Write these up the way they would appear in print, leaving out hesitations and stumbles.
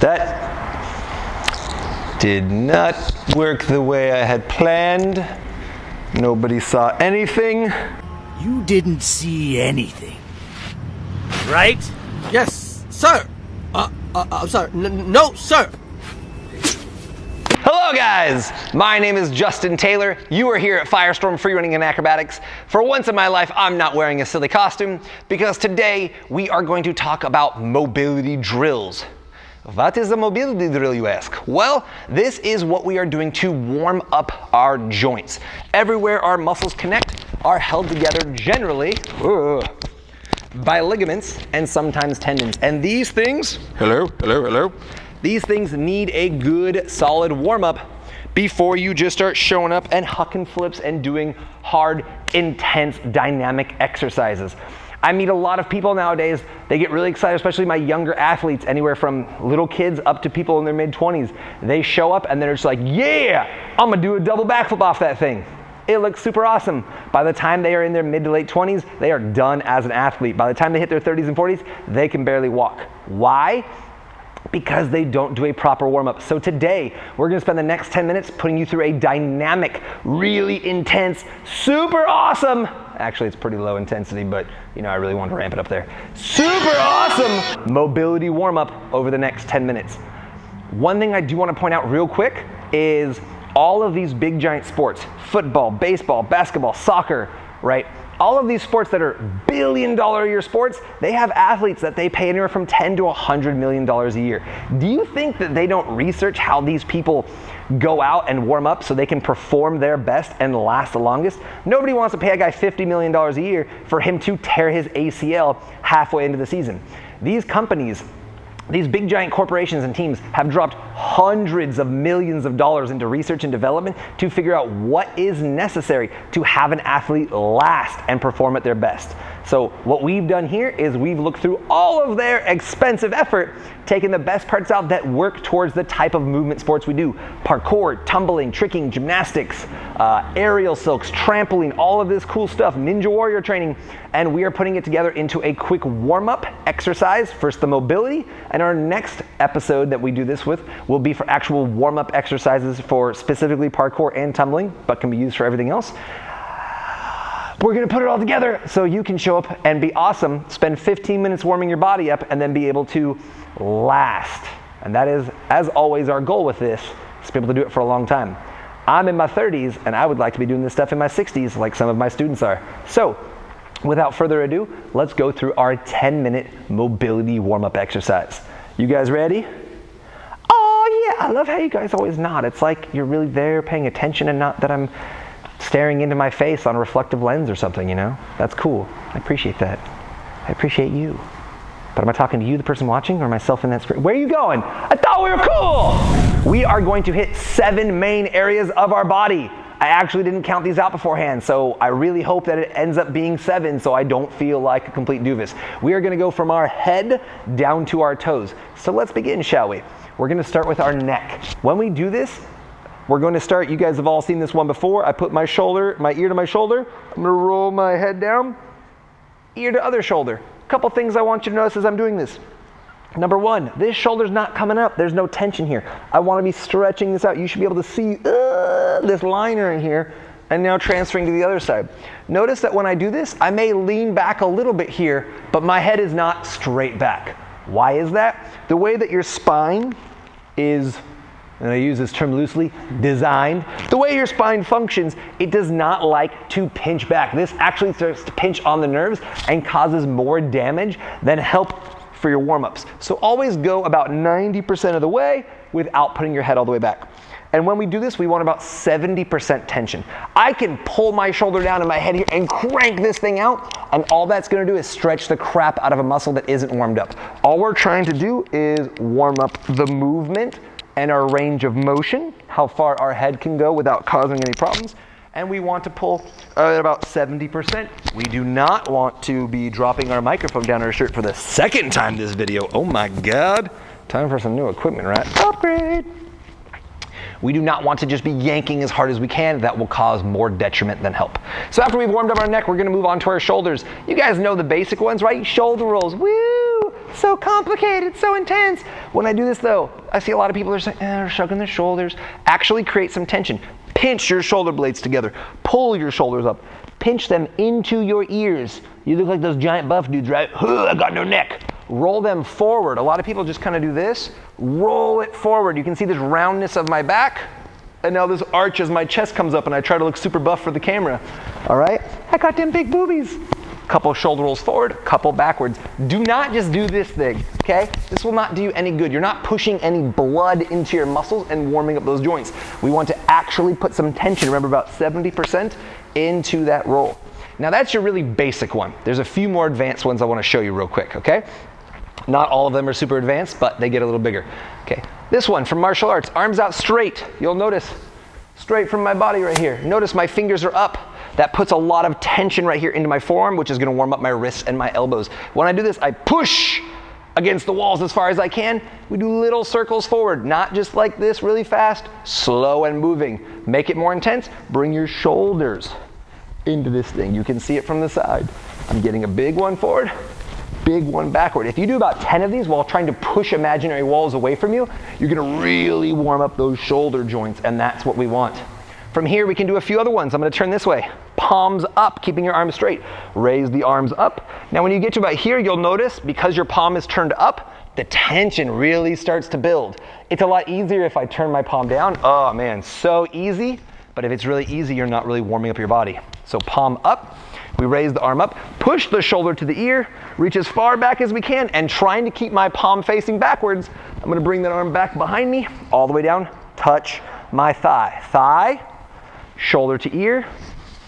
That did not work the way I had planned. Nobody saw anything. You didn't see anything, right? Yes, sir. I'm sorry. No, sir. Hello guys, my name is Justin Taylor. You are here at Firestorm Free Running and Acrobatics. For once in my life, I'm not wearing a silly costume because today we are going to talk about mobility drills. What is a mobility drill, you ask? Well, this is what we are doing to warm up our joints. Everywhere our muscles connect are held together generally by ligaments and sometimes tendons. And these things, these things need a good solid warm up before you just start showing up and hucking flips and doing hard, intense, dynamic exercises. I meet a lot of people nowadays, they get really excited, especially my younger athletes, anywhere from little kids up to people in their mid-20s. They show up and they're just like, yeah, I'm gonna do a double backflip off that thing. It looks super awesome. By the time they are in their mid to late 20s, they are done as an athlete. By the time they hit their 30s and 40s, they can barely walk. Why? Because they don't do a proper warm-up. So today, we're gonna spend the next 10 minutes putting you through a dynamic, really intense, super awesome, actually it's pretty low intensity, but you know, I really wanted to ramp it up there. Super awesome mobility warm-up over the next 10 minutes. One thing I do wanna point out real quick is all of these big giant sports, football, baseball, basketball, soccer, right? All of these sports that are billion-dollar-a-year sports, they have athletes that they pay anywhere from $10 to $100 million a year. Do you think that they don't research how these people go out and warm up so they can perform their best and last the longest? Nobody wants to pay a guy $50 million a year for him to tear his ACL halfway into the season. These companies, these big giant corporations and teams have dropped hundreds of millions of dollars into research and development to figure out what is necessary to have an athlete last and perform at their best. So what we've done here is we've looked through all of their expensive effort, taken the best parts out that work towards the type of movement sports we do. Parkour, tumbling, tricking, gymnastics, aerial silks, trampoline, all of this cool stuff, ninja warrior training, and we are putting it together into a quick warm-up exercise, first the mobility, and our next episode that we do this with will be for actual warm-up exercises for specifically parkour and tumbling, but can be used for everything else. We're gonna put it all together so you can show up and be awesome, spend 15 minutes warming your body up, and then be able to last. And that is, as always, our goal with this, is to be able to do it for a long time. I'm in my 30s, and I would like to be doing this stuff in my 60s, like some of my students are. So, without further ado, let's go through our 10-minute mobility warm-up exercise. You guys ready? Oh yeah, I love how you guys always nod. It's like you're really there paying attention and not that I'm staring into my face on a reflective lens or something, you know? That's cool. I appreciate that. I appreciate you. But am I talking to you, the person watching, or myself in that screen? Where are you going? I thought we were cool! We are going to hit 7 main areas of our body. I actually didn't count these out beforehand, so I really hope that it ends up being 7 so I don't feel like a complete doofus. We are gonna go from our head down to our toes. So let's begin, shall we? We're gonna start with our neck. When we do this, we're going to start, you guys have all seen this one before. I put my ear to my shoulder. I'm gonna roll my head down, ear to other shoulder. A couple things I want you to notice as I'm doing this. Number 1, this shoulder's not coming up. There's no tension here. I wanna be stretching this out. You should be able to see this liner in here and now transferring to the other side. Notice that when I do this, I may lean back a little bit here, but my head is not straight back. Why is that? The way that your spine is, and I use this term loosely, designed. The way your spine functions, it does not like to pinch back. This actually starts to pinch on the nerves and causes more damage than help for your warm-ups. So always go about 90% of the way without putting your head all the way back. And when we do this, we want about 70% tension. I can pull my shoulder down in my head here and crank this thing out, and all that's gonna do is stretch the crap out of a muscle that isn't warmed up. All we're trying to do is warm up the movement and our range of motion, how far our head can go without causing any problems. And we want to pull at about 70%. We do not want to be dropping our microphone down our shirt for the second time this video. Oh my God. Time for some new equipment, right? Upgrade. We do not want to just be yanking as hard as we can. That will cause more detriment than help. So after we've warmed up our neck, we're gonna move on to our shoulders. You guys know the basic ones, right? Shoulder rolls, woo! so complicated, so intense. When I do this though, I see a lot of people are saying, they're shrugging their shoulders. Actually create some tension. Pinch your shoulder blades together. Pull your shoulders up. Pinch them into your ears. You look like those giant buff dudes, right? I got no neck. Roll them forward. A lot of people just kind of do this. Roll it forward. You can see this roundness of my back. And now this arch as my chest comes up and I try to look super buff for the camera. All right? I got them big boobies. Couple shoulder rolls forward, couple backwards. Do not just do this thing, okay? This will not do you any good. You're not pushing any blood into your muscles and warming up those joints. We want to actually put some tension, remember about 70% into that roll. Now that's your really basic one. There's a few more advanced ones I want to show you real quick, okay? Not all of them are super advanced, but they get a little bigger. Okay, this one from martial arts, arms out straight. You'll notice, straight from my body right here. Notice my fingers are up. That puts a lot of tension right here into my forearm, which is gonna warm up my wrists and my elbows. When I do this, I push against the walls as far as I can. We do little circles forward, not just like this really fast, slow and moving. Make it more intense, bring your shoulders into this thing. You can see it from the side. I'm getting a big one forward, big one backward. If you do about 10 of these while trying to push imaginary walls away from you, you're gonna really warm up those shoulder joints, and that's what we want. From here, we can do a few other ones. I'm gonna turn this way. Palms up, keeping your arms straight. Raise the arms up. Now when you get to about here, you'll notice, because your palm is turned up, the tension really starts to build. It's a lot easier if I turn my palm down. Oh man, so easy. But if it's really easy, you're not really warming up your body. So palm up, we raise the arm up, push the shoulder to the ear, reach as far back as we can, and trying to keep my palm facing backwards, I'm gonna bring that arm back behind me, all the way down, touch my thigh. Thigh, shoulder to ear,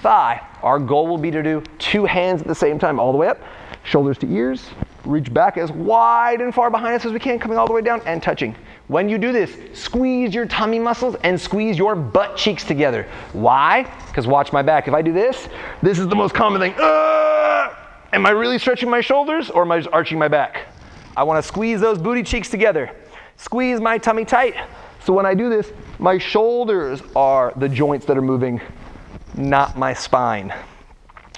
thigh. Our goal will be to do 2 hands at the same time, all the way up, shoulders to ears, reach back as wide and far behind us as we can, coming all the way down and touching. When you do this, squeeze your tummy muscles and squeeze your butt cheeks together. Why? Because watch my back. If I do this, this is the most common thing. Am I really stretching my shoulders or am I just arching my back? I want to squeeze those booty cheeks together. Squeeze my tummy tight. So when I do this, my shoulders are the joints that are moving, not my spine.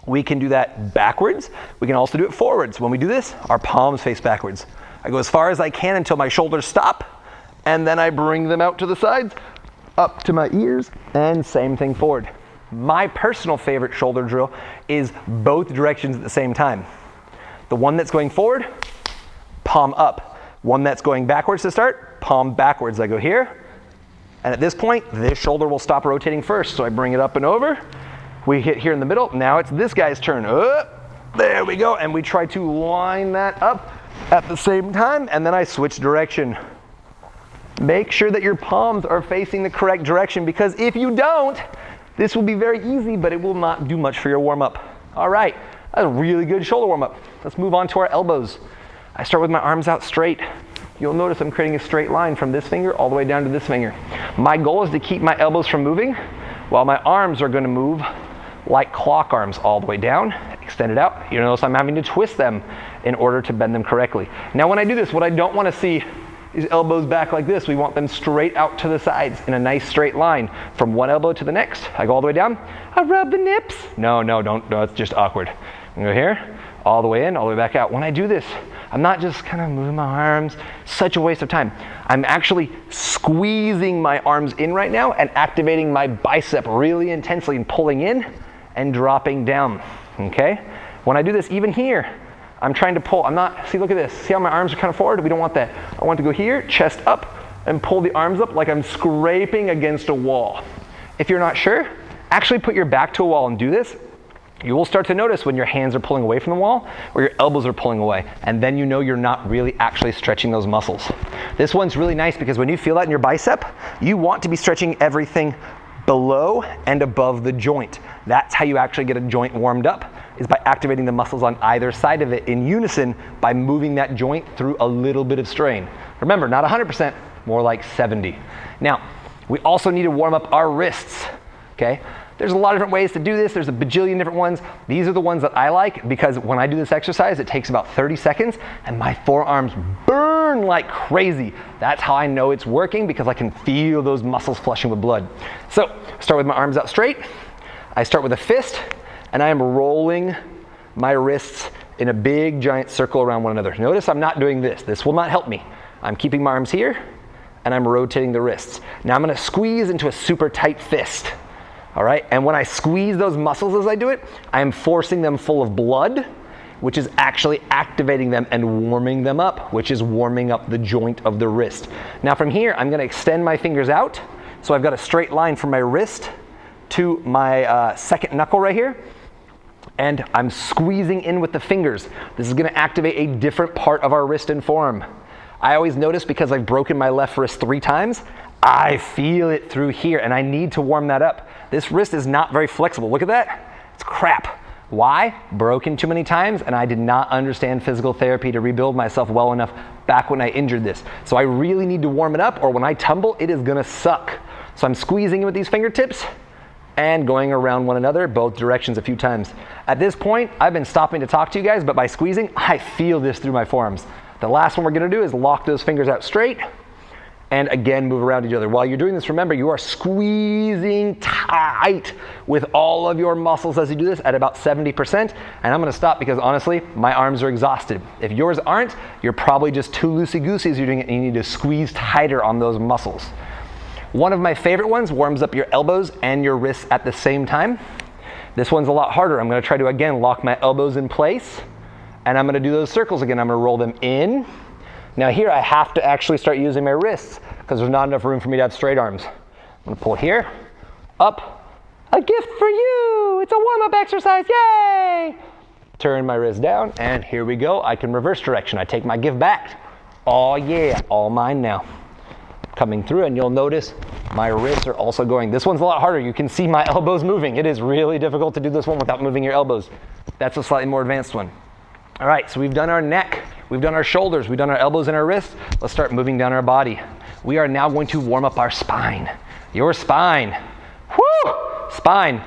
We can do that backwards. We can also do it forwards. When we do this, our palms face backwards. I go as far as I can until my shoulders stop, and then I bring them out to the sides, up to my ears, and same thing forward. My personal favorite shoulder drill is both directions at the same time. The one that's going forward, palm up. One that's going backwards to start, palm backwards. I go here, and at this point, this shoulder will stop rotating first, so I bring it up and over. We hit here in the middle. Now it's this guy's turn. There we go, and we try to line that up at the same time, and then I switch direction. Make sure that your palms are facing the correct direction, because if you don't, this will be very easy, but it will not do much for your warm-up. All right, that's a really good shoulder warm-up. Let's move on to our elbows. I start with my arms out straight. You'll notice I'm creating a straight line from this finger all the way down to this finger. My goal is to keep my elbows from moving, while my arms are gonna move like clock arms all the way down, extend it out. You notice I'm having to twist them in order to bend them correctly. Now when I do this, what I don't wanna see is elbows back like this. We want them straight out to the sides in a nice straight line. From one elbow to the next, I go all the way down, I rub the nips. No, it's just awkward. I go here, all the way in, all the way back out. When I do this, I'm not just kind of moving my arms, such a waste of time. I'm actually squeezing my arms in right now and activating my bicep really intensely and pulling in and dropping down, okay? When I do this, even here, I'm trying to pull. See, look at this. See how my arms are kind of forward? We don't want that. I want to go here, chest up, and pull the arms up like I'm scraping against a wall. If you're not sure, actually put your back to a wall and do this. You will start to notice when your hands are pulling away from the wall or your elbows are pulling away, and then you know you're not really actually stretching those muscles. This one's really nice because when you feel that in your bicep, you want to be stretching everything below and above the joint. That's how you actually get a joint warmed up, is by activating the muscles on either side of it in unison by moving that joint through a little bit of strain. Remember, not 100%, more like 70. Now, we also need to warm up our wrists, okay? There's a lot of different ways to do this. There's a bajillion different ones. These are the ones that I like because when I do this exercise, it takes about 30 seconds and my forearms burn like crazy. That's how I know it's working, because I can feel those muscles flushing with blood. So, start with my arms out straight. I start with a fist and I am rolling my wrists in a big giant circle around one another. Notice I'm not doing this. This will not help me. I'm keeping my arms here and I'm rotating the wrists. Now I'm gonna squeeze into a super tight fist. All right, and when I squeeze those muscles as I do it, I am forcing them full of blood, which is actually activating them and warming them up, which is warming up the joint of the wrist. Now from here, I'm gonna extend my fingers out, so I've got a straight line from my wrist to my second knuckle right here, and I'm squeezing in with the fingers. This is gonna activate a different part of our wrist and forearm. I always notice, because I've broken my left wrist 3 times, I feel it through here, and I need to warm that up. This wrist is not very flexible. Look at that, it's crap. Why? Broken too many times, and I did not understand physical therapy to rebuild myself well enough back when I injured this. So I really need to warm it up, or when I tumble, it is gonna suck. So I'm squeezing with these fingertips and going around one another, both directions a few times. At this point, I've been stopping to talk to you guys, but by squeezing, I feel this through my forearms. The last one we're gonna do is lock those fingers out straight, and again, move around each other. While you're doing this, remember, you are squeezing tight with all of your muscles as you do this at about 70%. And I'm gonna stop because honestly, my arms are exhausted. If yours aren't, you're probably just too loosey-goosey as you're doing it, and you need to squeeze tighter on those muscles. One of my favorite ones warms up your elbows and your wrists at the same time. This one's a lot harder. I'm gonna try to, again, lock my elbows in place, and I'm gonna do those circles again. I'm gonna roll them in. Now here I have to actually start using my wrists because there's not enough room for me to have straight arms. I'm gonna pull here, up, a gift for you. It's a warm-up exercise, yay! Turn my wrist down, and here we go. I can reverse direction. I take my gift back. Oh yeah, all mine now. Coming through, and you'll notice my wrists are also going. This one's a lot harder. You can see my elbows moving. It is really difficult to do this one without moving your elbows. That's a slightly more advanced one. All right, so we've done our neck, we've done our shoulders, we've done our elbows and our wrists. Let's start moving down our body. We are now going to warm up our spine. Your spine. Woo! Spine.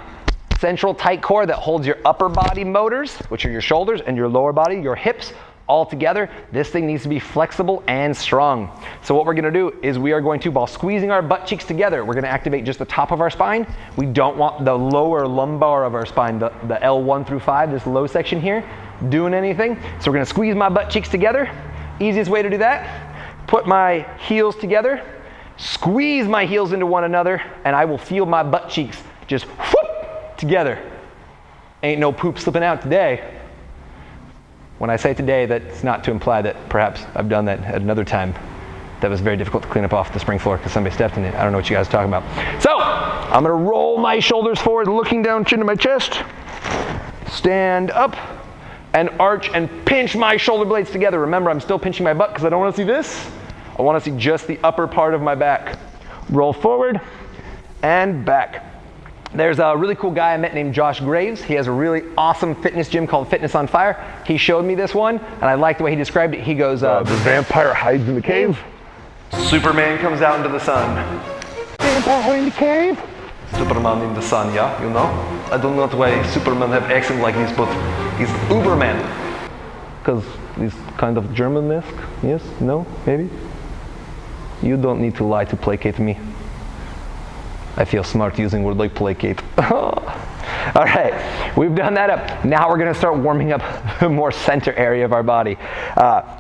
Central tight core that holds your upper body motors, which are your shoulders, and your lower body, your hips, all together. This thing needs to be flexible and strong. So what we're gonna do is we are going to, while squeezing our butt cheeks together, we're gonna activate just the top of our spine. We don't want the lower lumbar of our spine, the L1 through 5, this low section here, doing anything. So we're gonna squeeze my butt cheeks together. Easiest way to do that, put my heels together, squeeze my heels into one another, and I will feel my butt cheeks just whoop together. Ain't no poop slipping out today. When I say today, that's not to imply that perhaps I've done that at another time. That was very difficult to clean up off the spring floor because somebody stepped in it. I don't know what you guys are talking about. So, I'm gonna roll my shoulders forward, looking down into my chest. Stand up and arch and pinch my shoulder blades together. Remember, I'm still pinching my butt because I don't wanna see this. I wanna see just the upper part of my back. Roll forward and back. There's a really cool guy I met named Josh Graves. He has a really awesome fitness gym called Fitness on Fire. He showed me this one, and I like the way he described it. He goes, the vampire hides in the cave. Superman comes out into the sun. Vampire in the cave. Superman in the sun, yeah, you know? I don't know why Superman have accent like this, but he's Uberman. Because he's kind of German-esque, yes, no, maybe? You don't need to lie to placate me. I feel smart using word like placate. All right, we've done that up. Now we're gonna start warming up the more center area of our body.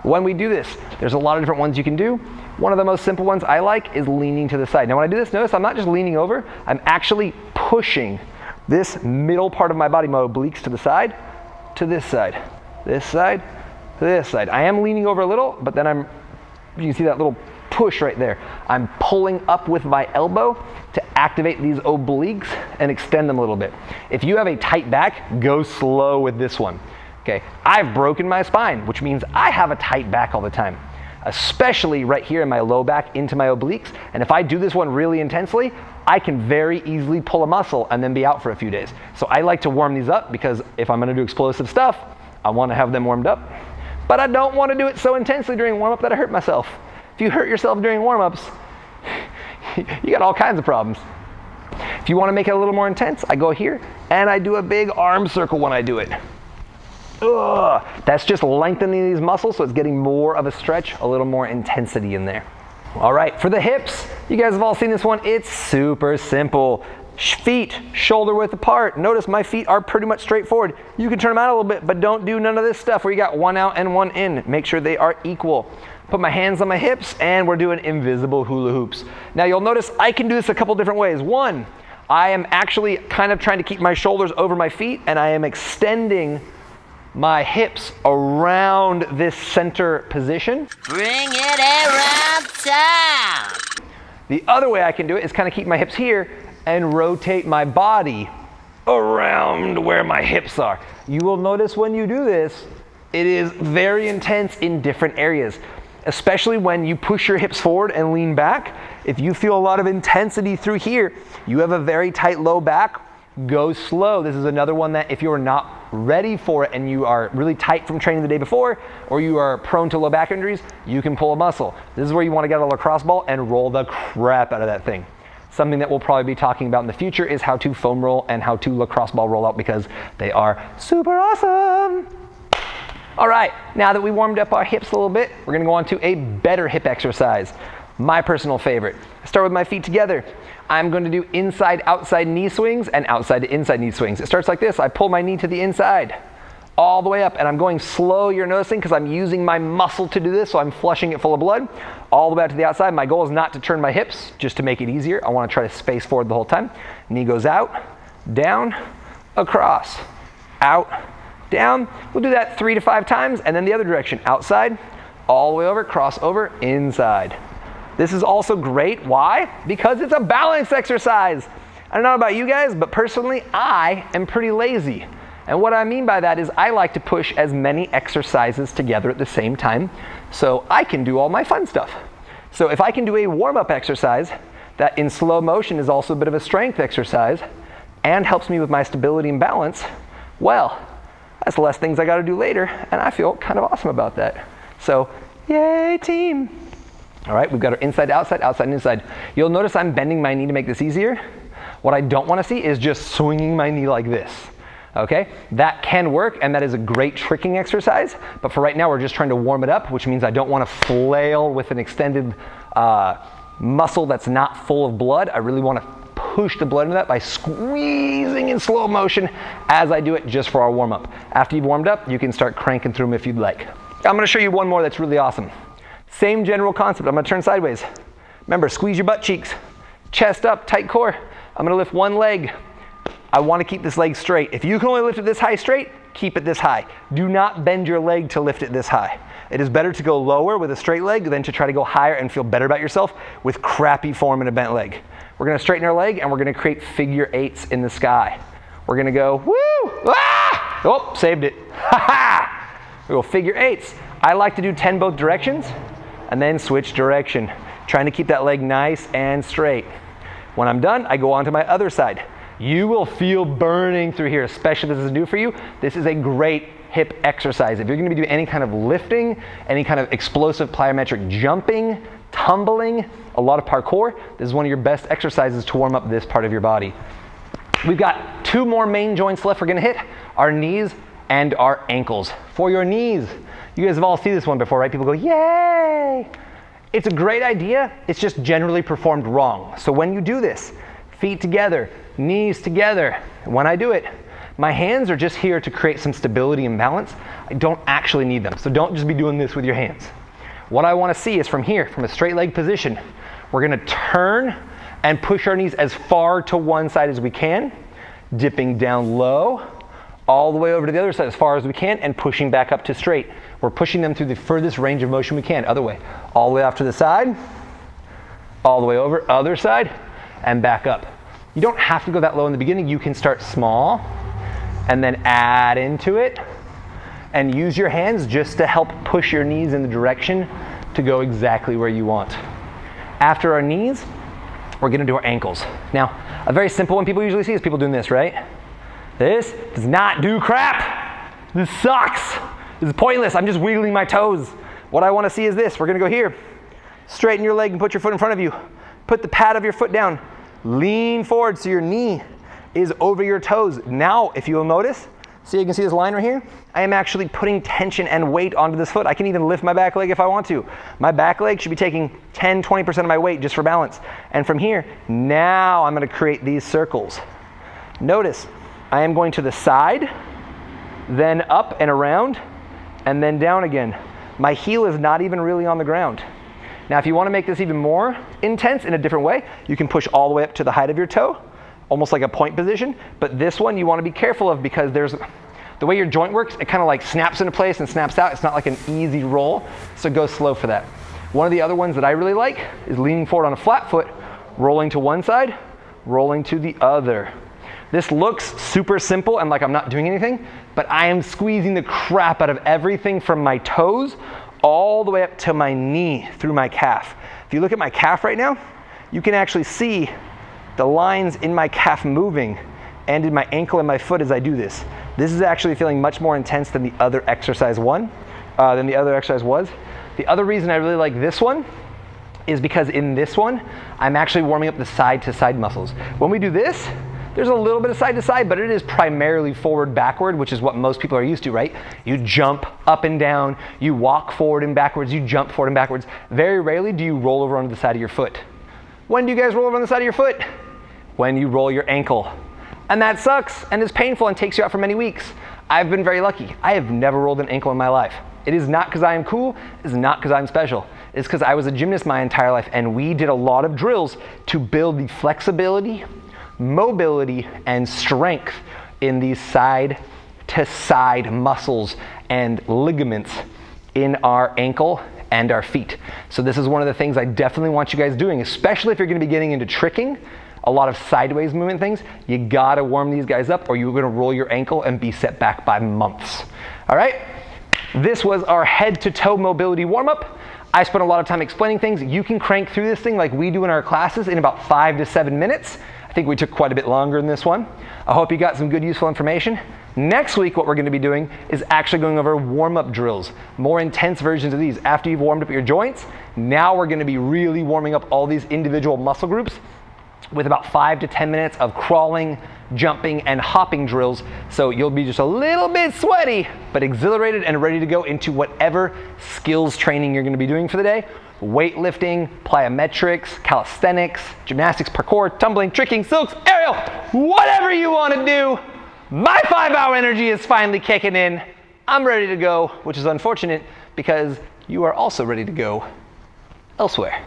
When we do this, there's a lot of different ones you can do. One of the most simple ones I like is leaning to the side. Now when I do this, notice I'm not just leaning over, I'm actually pushing this middle part of my body, my obliques, to the side, to this side, this side, to this side. I am leaning over a little, but then you can see that little push right there. I'm pulling up with my elbow to activate these obliques and extend them a little bit. If you have a tight back, go slow with this one. Okay, I've broken my spine, which means I have a tight back all the time, especially right here in my low back into my obliques. And if I do this one really intensely, I can very easily pull a muscle and then be out for a few days. So I like to warm these up because if I'm gonna do explosive stuff, I wanna have them warmed up. But I don't wanna do it so intensely during warm-up that I hurt myself. If you hurt yourself during warm-ups, you got all kinds of problems. If you want to make it a little more intense, I go here and I do a big arm circle when I do it. Ugh. That's just lengthening these muscles, so it's getting more of a stretch, a little more intensity in there. All right, for the hips, you guys have all seen this one. It's super simple. Feet shoulder width apart. Notice my feet are pretty much straightforward. You can turn them out a little bit, but don't do none of this stuff where you got one out and one in. Make sure they are equal. Put my hands on my hips, and we're doing invisible hula hoops. Now you'll notice I can do this a couple different ways. One, I am actually kind of trying to keep my shoulders over my feet, and I am extending my hips around this center position. Bring it around town. The other way I can do it is kind of keep my hips here and rotate my body around where my hips are. You will notice when you do this, it is very intense in different areas, especially when you push your hips forward and lean back. If you feel a lot of intensity through here, you have a very tight low back, go slow. This is another one that if you're not ready for it and you are really tight from training the day before, or you are prone to low back injuries, you can pull a muscle. This is where you want to get a lacrosse ball and roll the crap out of that thing. Something that we'll probably be talking about in the future is how to foam roll and how to lacrosse ball roll out, because they are super awesome. All right, now that we warmed up our hips a little bit, we're gonna go on to a better hip exercise. My personal favorite. Start with my feet together. I'm going to do inside outside knee swings and outside to inside knee swings. It starts like this. I pull my knee to the inside all the way up, and I'm going slow, you're noticing, because I'm using my muscle to do this, so I'm flushing it full of blood all the way out to the outside. My goal is not to turn my hips, just to make it easier. I want to try to space forward the whole time. Knee goes out, down, across, out, down. We'll do that 3 to 5 times, and then the other direction, outside, all the way over, cross over, inside. This is also great. Why? Because it's a balance exercise. I don't know about you guys, but personally, I am pretty lazy. And what I mean by that is I like to push as many exercises together at the same time so I can do all my fun stuff. So if I can do a warm-up exercise that in slow motion is also a bit of a strength exercise and helps me with my stability and balance, well, that's less things I got to do later, and I feel kind of awesome about that. So, yay team. All right, we've got our inside, outside, outside, and inside. You'll notice I'm bending my knee to make this easier. What I don't want to see is just swinging my knee like this. Okay, that can work, and that is a great tricking exercise, but for right now we're just trying to warm it up, which means I don't want to flail with an extended muscle that's not full of blood. I really want to push the blood into that by squeezing in slow motion as I do it, just for our warm-up. After you've warmed up, you can start cranking through them if you'd like. I'm going to show you one more that's really awesome. Same general concept. I'm going to turn sideways. Remember, squeeze your butt cheeks, chest up, tight core. I'm going to lift one leg. I want to keep this leg straight. If you can only lift it this high straight, keep it this high. Do not bend your leg to lift it this high. It is better to go lower with a straight leg than to try to go higher and feel better about yourself with crappy form in a bent leg. We're going to straighten our leg, and we're going to create figure eights in the sky. We're going to go, woo, ah! Oh, saved it. Ha ha! We go figure eights. I like to do 10 both directions and then switch direction, trying to keep that leg nice and straight. When I'm done, I go on to my other side. You will feel burning through here, especially if this is new for you. This is a great hip exercise. If you're going to be doing any kind of lifting, any kind of explosive plyometric jumping, tumbling, a lot of parkour, this is one of your best exercises to warm up this part of your body. We've got 2 more main joints left we're going to hit, our knees and our ankles. For your knees, you guys have all seen this one before, right? People go, yay! It's a great idea, it's just generally performed wrong. So when you do this, feet together, knees together, when I do it, my hands are just here to create some stability and balance. I don't actually need them, so don't just be doing this with your hands. What I want to see is from here, from a straight leg position, we're going to turn and push our knees as far to one side as we can, dipping down low, all the way over to the other side as far as we can, and pushing back up to straight. We're pushing them through the furthest range of motion we can. Other way, all the way off to the side, all the way over, other side, and back up. You don't have to go that low in the beginning. You can start small and then add into it and use your hands just to help push your knees in the direction to go exactly where you want. After our knees, we're going to do our ankles. Now, a very simple one people usually see is people doing this, right? This does not do crap. This sucks. This is pointless. I'm just wiggling my toes. What I want to see is this. We're going to go here. Straighten your leg and put your foot in front of you. Put the pad of your foot down. Lean forward so your knee is over your toes. Now, if you'll notice, So you can see this line right here? I am actually putting tension and weight onto this foot. I can even lift my back leg if I want to. My back leg should be taking 10, 20% of my weight just for balance. And from here, now I'm gonna create these circles. Notice, I am going to the side, then up and around, and then down again. My heel is not even really on the ground. Now, if you want to make this even more intense in a different way, you can push all the way up to the height of your toe, almost like a point position. But this one you want to be careful of because the way your joint works, it kind of like snaps into place and snaps out. It's not like an easy roll, so go slow for that. One of the other ones that I really like is leaning forward on a flat foot, rolling to one side, rolling to the other. This looks super simple and like I'm not doing anything, but I am squeezing the crap out of everything from my toes all the way up to my knee through my calf. If you look at my calf right now, you can actually see the lines in my calf moving and in my ankle and my foot as I do this. This is actually feeling much more intense than the other exercise was. The other reason I really like this one is because in this one, I'm actually warming up the side to side muscles. When we do this, there's a little bit of side to side, but it is primarily forward backward, which is what most people are used to, right? You jump up and down, you walk forward and backwards, you jump forward and backwards. Very rarely do you roll over onto the side of your foot. When do you guys roll over on the side of your foot? When you roll your ankle. And that sucks and is painful and takes you out for many weeks. I've been very lucky. I have never rolled an ankle in my life. It is not because I am cool, it is not because I'm special. It's because I was a gymnast my entire life and we did a lot of drills to build the flexibility, mobility, and strength in these side to side muscles and ligaments in our ankle and our feet. So this is one of the things I definitely want you guys doing, especially if you're going to be getting into tricking, a lot of sideways movement things. You gotta warm these guys up or you're gonna roll your ankle and be set back by months. All right, this was our head to toe mobility warm up. I spent a lot of time explaining things. You can crank through this thing like we do in our classes in about 5 to 7 minutes. I think we took quite a bit longer in this one. I hope you got some good useful information. Next week, what we're gonna be doing is actually going over warm-up drills, more intense versions of these. After you've warmed up your joints, now we're gonna be really warming up all these individual muscle groups with about 5 to 10 minutes of crawling, jumping, and hopping drills. So you'll be just a little bit sweaty, but exhilarated and ready to go into whatever skills training you're gonna be doing for the day. Weightlifting, plyometrics, calisthenics, gymnastics, parkour, tumbling, tricking, silks, aerial, whatever you wanna do. My 5-hour energy is finally kicking in. I'm ready to go, which is unfortunate because you are also ready to go elsewhere.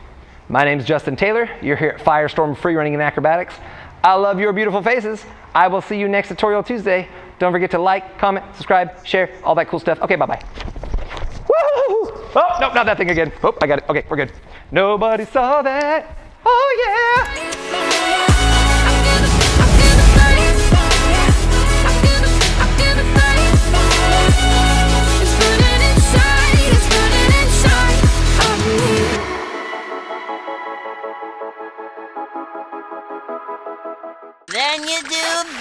My name's Justin Taylor. You're here at Firestorm Free Running and Acrobatics. I love your beautiful faces. I will see you next Tutorial Tuesday. Don't forget to like, comment, subscribe, share, all that cool stuff. Okay, bye-bye. Woo! Oh, no, not that thing again. Oh, I got it. Okay, we're good. Nobody saw that. Oh, yeah. Then you do